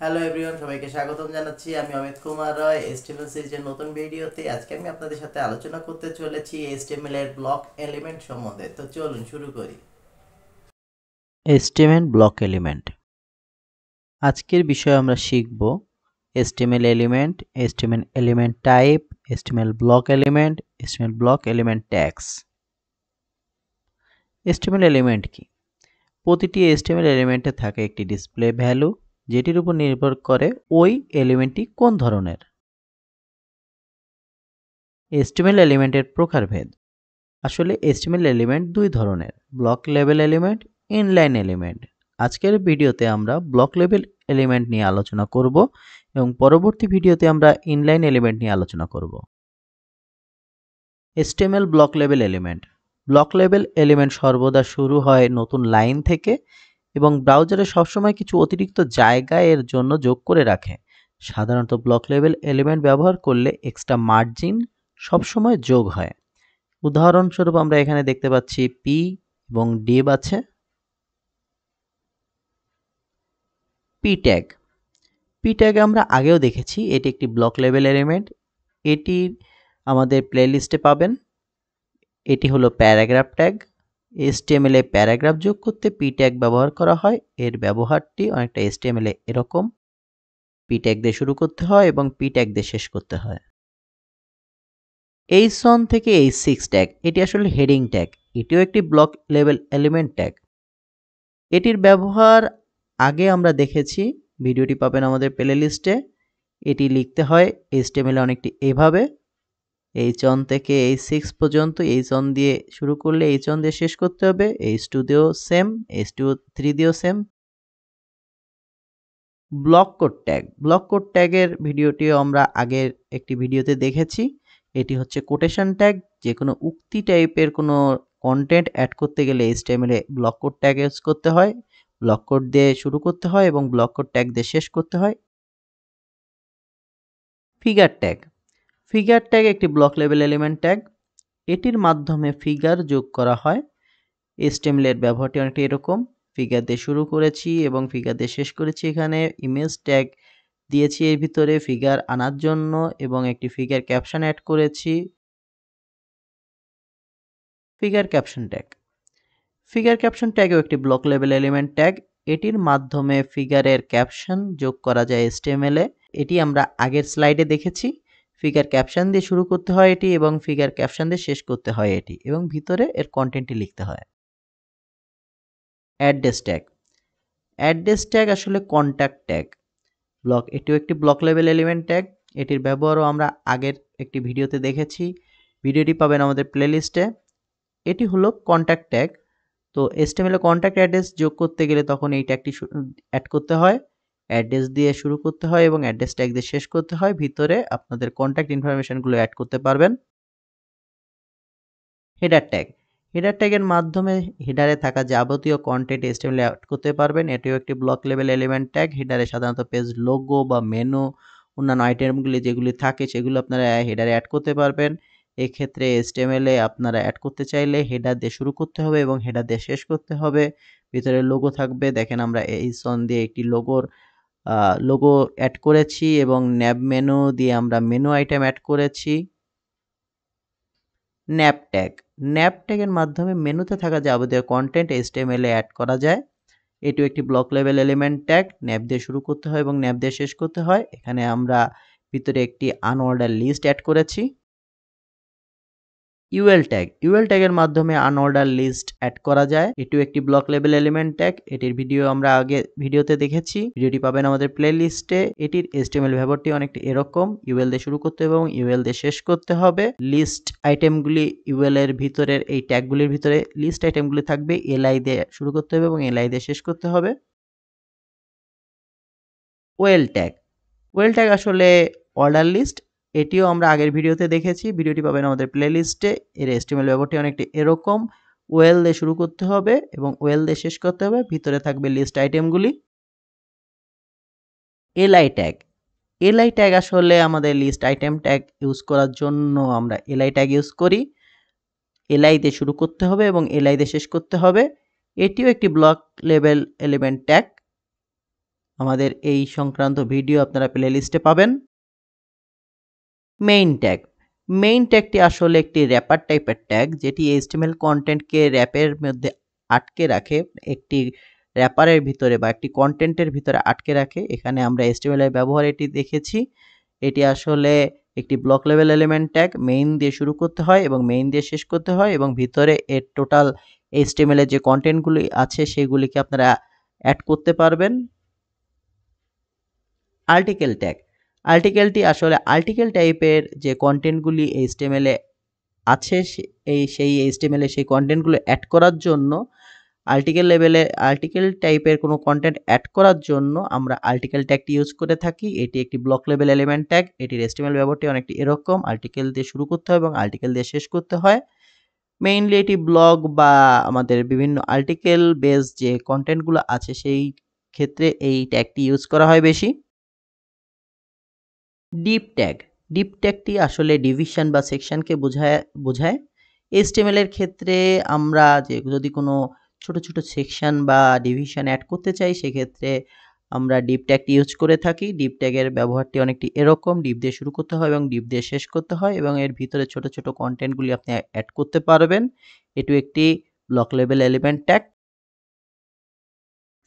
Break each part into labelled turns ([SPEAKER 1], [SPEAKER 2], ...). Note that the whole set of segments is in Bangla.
[SPEAKER 1] হ্যালো এভরিওয়ান, সবাইকে স্বাগতম জানাচ্ছি। আমি অমিত কুমার রয় HTML সিরিজের নতুন ভিডিওতে। আজকে আমি আপনাদের সাথে আলোচনা করতে চলেছি HTML এর ব্লক এলিমেন্ট সম্বন্ধে। তো চলুন শুরু করি।
[SPEAKER 2] HTML block element. আজকের বিষয়ে আমরা শিখব HTML element, HTML element type, HTML block element, HTML block element tags. HTML element কি? প্রতিটি HTML এলিমেন্টে থাকে একটি ডিসপ্লে ভ্যালু, যেটির উপর নির্ভর করে ওই এলিমেন্টটি কোন ধরনের। HTML এলিমেন্টের প্রকারভেদ। আসলে HTML এলিমেন্ট দুই ধরনের: block level element, inline element. আজকের ভিডিওতে আমরা ব্লক লেভেল এলিমেন্ট নিয়ে আলোচনা করব এবং পরবর্তী ভিডিওতে আমরা ইনলাইন এলিমেন্ট নিয়ে আলোচনা করব। HTML block level element. Block level element সর্বদা শুরু হয় নতুন লাইন থেকে এবং ব্রাউজারে সবসময় কিছু অতিরিক্ত জায়গা এর জন্য যোগ করে রাখে। সাধারণত ব্লক লেভেল এলিমেন্ট ব্যবহার করলে এক্সট্রা মার্জিন সবসময় যোগ হয়। উদাহরণস্বরূপ আমরা এখানে দেখতে পাচ্ছি পি এবং ডিভ আছে। P tag. পি ট্যাগ আমরা আগেও দেখেছি, এটি একটি ব্লক লেভেল এলিমেন্ট। এটি আমাদের প্লেলিস্টে পাবেন। এটি হলো paragraph tag. HTML a paragraph যোগ করতে পি ট্যাগ ব্যবহার করা হয়। এর ব্যবহারটি অনেকটা HTML এ এরকম: পি ট্যাগ দিয়ে শুরু করতে হয় এবং পি ট্যাগ দিয়ে শেষ করতে হয়। H1 থেকে H6 ট্যাগ, এটি আসলে হেডিং ট্যাগ। এটিও একটি ব্লক লেভেল এলিমেন্ট ট্যাগ। এটির ব্যবহার আগে আমরা দেখেছি, ভিডিওটি পাবেন আমাদের প্লেলিস্টে। এটি লিখতে হয় HTML এ অনেকটি এভাবে: H1 থেকে H6 পর্যন্ত। H1 দিয়ে শুরু করলে H1 দিয়ে শেষ করতে হবে, H2 দিয়েও সেম, H3 দিয়েও same. Block code tag. Block code ট্যাগের ভিডিওটিও আমরা আগের একটি ভিডিওতে দেখেছি। এটি হচ্ছে কোটেশন ট্যাগ। যে কোনো উক্তি টাইপের কোনো কন্টেন্ট অ্যাড করতে গেলে HTML এ ব্লক কোড ট্যাগ ইউজ করতে হয়। ব্লক কোড দিয়ে শুরু করতে হয় এবং ব্লক কোড ট্যাগ দিয়ে শেষ করতে হয়। Figure tag. ফিগার ট্যাগ একটি ব্লক লেভেল এলিমেন্ট ট্যাগ। এটির মাধ্যমে ফিগার যোগ করা হয়। HTML এর ব্যবহারটি অনেকটা এরকম: ফিগার দিয়ে শুরু করেছি এবং ফিগার দিয়ে শেষ করেছি। এখানে ইমেজ ট্যাগ দিয়েছি এর ভিতরে ফিগার আনার জন্য এবং একটি ফিগার ক্যাপশন অ্যাড করেছি। Figure caption tag. Figure caption ট্যাগও একটি ব্লক লেভেল এলিমেন্ট ট্যাগ। এটির মাধ্যমে ফিগারের ক্যাপশন যোগ করা যায় HTML এ। এটি আমরা আগের স্লাইডে দেখেছি। ফিগার ক্যাপশন দিয়ে শুরু করতে হয় এটি এবং ফিগার ক্যাপশন দিয়ে শেষ করতে হয় এটি এবং ভিতরে এর কন্টেন্টটি লিখতে হয়। Address tag. অ্যাড্রেস ট্যাগ আসলে কন্ট্যাক্ট ট্যাগ। এটিও একটি ব্লক লেভেল এলিমেন্ট ট্যাগ। এটির ব্যবহারও আমরা আগের একটি ভিডিওতে দেখেছি। ভিডিওটি পাবেন আমাদের প্লেলিস্টে। এটি হলো কন্ট্যাক্ট ট্যাগ। তো HTML এ কন্ট্যাক্ট অ্যাড্রেস যোগ করতে গেলে তখন এই ট্যাগটি অ্যাড করতে হয়। অ্যাড্রেস দিয়ে শুরু করতে হয় এবং অ্যাড্রেস ট্যাগ দিয়ে শেষ করতে হয়। ভিতরে আপনাদের কন্ট্যাক্ট ইনফরমেশনগুলো অ্যাড করতে পারবেন। Header tag. হেডার ট্যাগের মাধ্যমে হেডারে থাকা যাবতীয় কন্টেন্ট HTML এ অ্যাড করতে পারবেন। এটিও একটি ব্লক লেভেল এলিমেন্ট ট্যাগ। হেডারে সাধারণত পেজ লোগো বা মেনু, অন্যান্য আইটেমগুলি যেগুলি থাকে সেগুলো আপনারা হেডারে অ্যাড করতে পারবেন। এক্ষেত্রে HTML এ আপনারা অ্যাড করতে চাইলে হেডার দিয়ে শুরু করতে হবে এবং হেডার দিয়ে শেষ করতে হবে। ভিতরে লোগো থাকবে। দেখেন আমরা H1 দিয়ে একটি লোগো অ্যাড করেছি এবং ন্যাব মেনু দিয়ে আমরা মেনু আইটেম অ্যাড করেছি। Nap tag. ন্যাপ ট্যাগের মাধ্যমে মেনুতে থাকা যাবতীয় কন্টেন্ট HTML এ অ্যাড করা যায়। এটিও একটি block level element tag. Nap দিয়ে শুরু করতে হয় এবং ন্যাপ দিয়ে শেষ করতে হয়। এখানে আমরা ভিতরে একটি আনঅর্ডার লিস্ট অ্যাড করেছি। UL tag. ইউএল ট্যাগের মাধ্যমে আনঅর্ডার লিস্ট অ্যাড করা যায়। এটিও একটি ব্লক লেভেল এলিমেন্ট ট্যাগ। এটির ভিডিও আমরা আগে ভিডিওতে দেখেছি। ভিডিওটি পাবেন আমাদের প্লেলিস্টে। এটির HTML ব্যবহারটি অনেকটা এরকম: ইউএল দিয়ে শুরু করতে হবে এবং ইউএল দিয়ে শেষ করতে হবে। লিস্ট আইটেমগুলি ইউএল এর ভিতরের এই ট্যাগগুলির ভিতরে লিস্ট আইটেমগুলি থাকবে। এলআই দিয়ে শুরু করতে হবে এবং এলআই দিয়ে শেষ করতে হবে। Well tag. ওয়েল ট্যাগ আসলে অর্ডার লিস্ট। এটিও আমরা আগের ভিডিওতে দেখেছি। ভিডিওটি পাবেন আমাদের প্লেলিস্টে। এর HTML ব্যবহারটি অনেকটা এরকম: ওয়েল দিয়ে শুরু করতে হবে এবং ওয়েল দিয়ে শেষ করতে হবে। ভিতরে থাকবে লিস্ট আইটেমগুলি। LI tag. এলআই ট্যাগ আসলে আমাদের লিস্ট আইটেম ট্যাগ ইউজ করার জন্য আমরা এলআই ট্যাগ ইউজ করি। এলআই দিয়ে শুরু করতে হবে এবং এলআই দিয়ে শেষ করতে হবে। এটিও একটি ব্লক লেভেল এলিমেন্ট ট্যাগ। আমাদের এই সংক্রান্ত ভিডিও আপনারা প্লেলিস্টে পাবেন। মেইন ট্যাগ, মেইন ট্যাগটি আসলে একটি র্যাপার টাইপের ট্যাগ যেটি HTML কন্টেন্টকে র্যাপের মধ্যে আটকে রাখে, একটি র্যাপারের ভিতরে বা একটি কন্টেন্টের ভিতরে আটকে রাখে। এখানে আমরা HTML এর ব্যবহার এটি দেখেছি। এটি আসলে একটি block level element tag, main দিয়ে শুরু করতে হয় এবং মেইন দিয়ে শেষ করতে হয় এবং ভিতরে এর টোটাল HTML এর যে কন্টেন্টগুলি আছে সেগুলিকে আপনারা অ্যাড করতে পারবেন। আর্টিকেল ট্যাগ, আর্টিকেলটি আসলে আর্টিকেল টাইপের যে কন্টেন্টগুলি HTML এ আছে সেই HTML এ সেই কন্টেন্টগুলো অ্যাড করার জন্য আর্টিকেল টাইপের কোনো কন্টেন্ট অ্যাড করার জন্য আমরা আর্টিকেল ট্যাগটি ইউজ করে থাকি। এটি একটি ব্লক লেভেল এলিমেন্ট ট্যাগ। এটির HTML ব্যবহারটি অনেকটি এরকম, আর্টিকেল দিয়ে শুরু করতে হয় এবং আর্টিকেল দিয়ে শেষ করতে হয়। মেইনলি এটি ব্লগ বা আমাদের বিভিন্ন আর্টিকেল বেস যে কন্টেন্টগুলো আছে সেই ক্ষেত্রে এই ট্যাগটি ইউজ করা হয় বেশি। ডিপ ট্যাগ, ডিপ ট্যাগটি আসলে ডিভিশন বা সেকশনকে বোঝায়। HTML এর ক্ষেত্রে আমরা যদি কোনো ছোট ছোট সেকশন বা ডিভিশন অ্যাড করতে চাই সেক্ষেত্রে আমরা ডিপ ট্যাগটি ইউজ করে থাকি। ডিপ ট্যাগের ব্যবহারটি অনেকটি এরকম, ডিপ দিয়ে শুরু করতে হয় এবং ডিপ দিয়ে শেষ করতে হয় এবং এর ভিতরে ছোট ছোট কন্টেন্টগুলি আপনি অ্যাড করতে পারবেন। এটিও একটি block level element tag.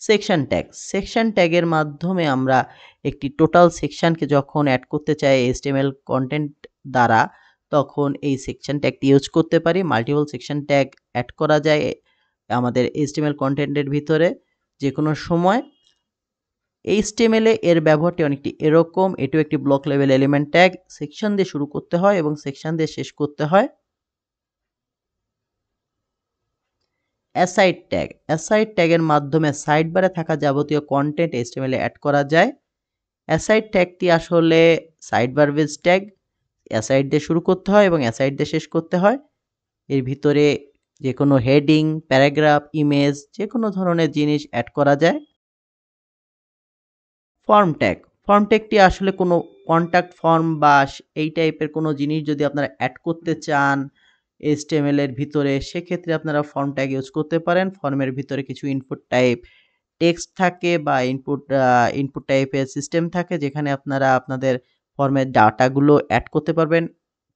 [SPEAKER 2] Section tag, section ট্যাগের মাধ্যমে আমরা একটি টোটাল সেকশনকে যখন অ্যাড করতে চাই HTML কন্টেন্ট দ্বারা তখন এই সেকশন ট্যাগটি ইউজ করতে পারি। মাল্টিপল সেকশন ট্যাগ অ্যাড করা যায় আমাদের HTML কন্টেন্টের ভিতরে যে কোনো সময়। HTML এর ব্যবহারটি অনেকটি এরকম, এটিও একটি block level element tag. Section দিয়ে শুরু করতে হয় এবং সেকশন দিয়ে শেষ করতে হয়। অ্যাসাইড ট্যাগ, অ্যাসাইড ট্যাগের মাধ্যমে সাইড বারে থাকা যাবতীয় কন্টেন্ট HTML এ অ্যাড করা যায়। অ্যাসাইড ট্যাগটি আসলে side bar base tag. Aside দিয়ে শুরু করতে হয় এবং অ্যাসাইড দিয়ে শেষ করতে হয়। এর ভিতরে যে কোনো হেডিং, প্যারাগ্রাফ, ইমেজ যে কোনো ধরনের জিনিস অ্যাড করা যায়। ফর্ম ট্যাগ, ফর্ম ট্যাগটি আসলে কোনো কন্ট্যাক্ট ফর্ম বা এই টাইপের কোনো জিনিস যদি আপনারা অ্যাড করতে চান HTML এর ভিতরে সেক্ষেত্রে আপনারা ফর্ম ট্যাগ ইউজ করতে পারেন। ফর্মের ভিতরে কিছু ইনপুট টাইপ টেক্সট থাকে বা ইনপুট টাইপের সিস্টেম থাকে যেখানে আপনারা আপনাদের ফর্মের ডাটাগুলো অ্যাড করতে পারবেন।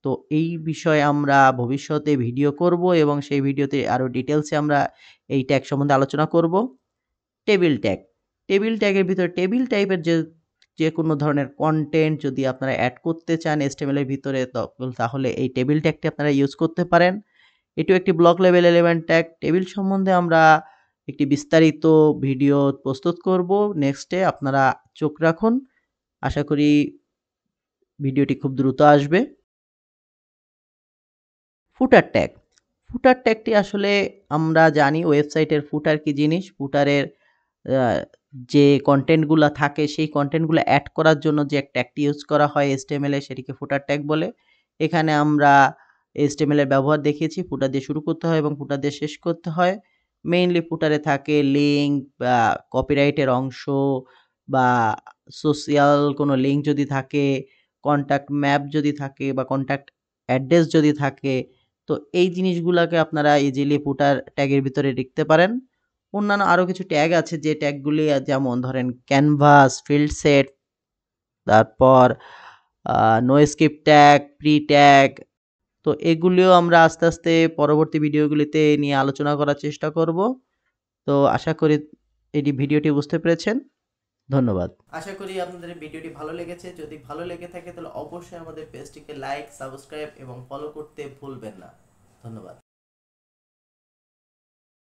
[SPEAKER 2] তো এই বিষয়ে আমরা ভবিষ্যতে ভিডিও করব এবং সেই ভিডিওতে আরও ডিটেলসে আমরা এই ট্যাগ সম্বন্ধে আলোচনা করব। টেবিল ট্যাগ, টেবিল ট্যাগের ভিতরে টেবিল টাইপের যে কোনো ধরনের কন্টেন্ট যদি আপনারা অ্যাড করতে চান HTML এর ভিতরে তাহলে এই টেবিল ট্যাগটি আপনারা ইউজ করতে পারেন। এটিও একটি block level element tag. Table সম্বন্ধে আমরা একটি বিস্তারিত ভিডিও প্রস্তুত করব নেক্সটে, আপনারা চোখ রাখুন। আশা করি ভিডিওটি খুব দ্রুত আসবে। ফুটার ট্যাগ, ফুটার ট্যাগটি আসলে আমরা জানি ওয়েবসাইটের ফুটার কি জিনিস। ফুটারের যে কন্টেন্টগুলো থাকে সেই কন্টেন্টগুলো অ্যাড করার জন্য যে ট্যাগটি ইউজ করা হয় HTML এ সেটিকে ফুটার ট্যাগ বলে। এখানে আমরা HTML এর ব্যবহার দেখিয়েছি, ফুটার দিয়ে শুরু করতে হয় এবং ফুটার দিয়ে শেষ করতে হয়। মেইনলি ফুটারে থাকে লিঙ্ক বা কপিরাইটের অংশ বা সোশ্যাল কোনো লিঙ্ক যদি থাকে, কন্ট্যাক্ট ম্যাপ যদি থাকে বা কন্ট্যাক্ট অ্যাড্রেস যদি থাকে, তো এই জিনিসগুলাকে আপনারা ইজিলি ফুটার ট্যাগের ভিতরে লিখতে পারেন। অন্যান্য আরও কিছু ট্যাগ আছে যে ট্যাগগুলি যেমন ধরেন ক্যানভাস, ফিল্ড সেট, তারপর no skip tag, pre tag. তো এগুলিও আমরা আস্তে আস্তে পরবর্তী ভিডিওগুলিতে নিয়ে আলোচনা করার চেষ্টা করব। তো আশা করি ভিডিওটি বুঝতে পেরেছেন। ধন্যবাদ।
[SPEAKER 1] আশা করি আপনাদের ভিডিওটি ভালো লেগেছে। যদি ভালো লেগে থাকে তাহলে অবশ্যই আমাদের পেজটিকে লাইক, সাবস্ক্রাইব এবং ফলো করতে ভুলবেন না। ধন্যবাদ।